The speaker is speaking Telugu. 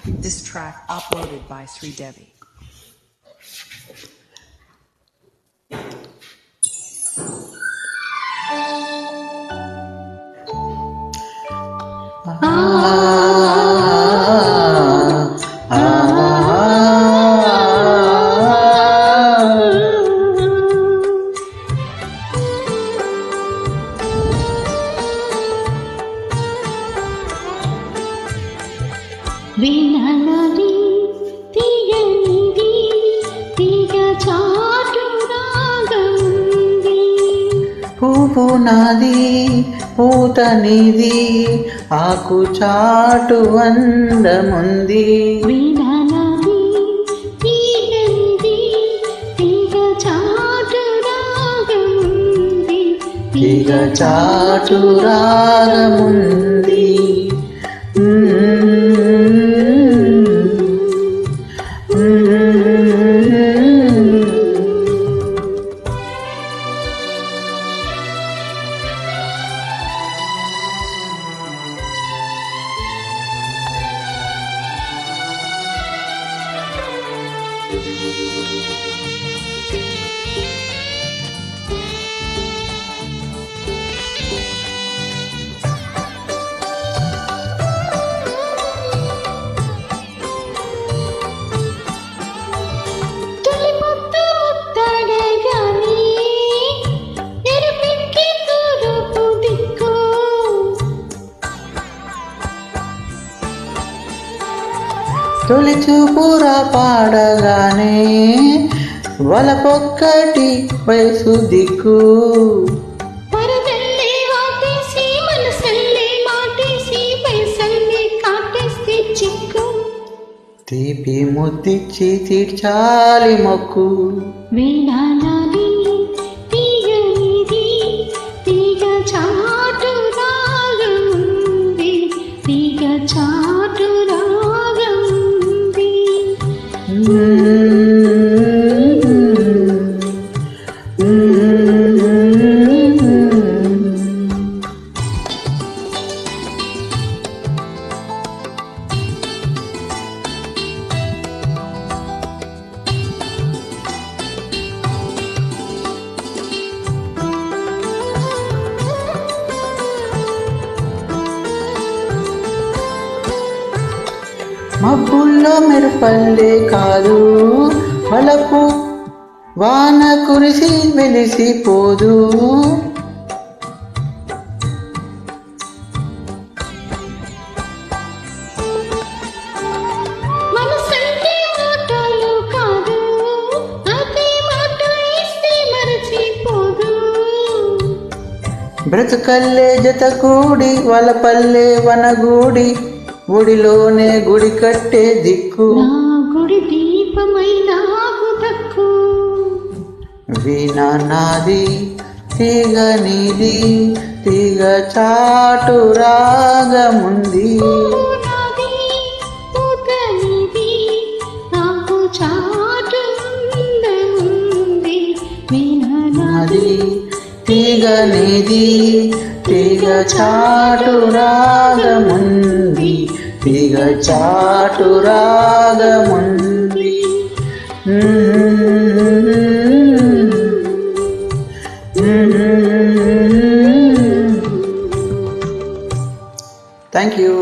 This track uploaded by Sri Devi. విననది తీయనిది తీగ చాటు రాగముంది పువ్వు నాది పూత నీది ఆకు చాటు అందముంది విననది తీయనిది తీగ చాటు రాగముంది తీగ చాటు రాగముంది తొలి చూపురా పాడగానే వలపొక్కటి వయసు దిక్కు తీపి ముద్దిచ్చి తీర్చాలి మొక్కు వినాలి తీయనిది తీగ చాటు రాగముంది తీగ చాటు రాగముంది మబ్బుల్లో మెరుపల్లే కాదు వలపు వాన కురిసి వెలిసిపోదు బ్రతుకల్లే జత కూడి వలపల్లే వనగూడి గుడిలోనే గుడి కట్టే దిక్కు గుడి దీపమైన దక్కు వీణా నాది తీగ నీది తీగ చాటు రాగముంది నాది తీగ నీది తీగ చాటు రాగముంది తీగ చాటు రాగముంది థ్యాంక్ యూ.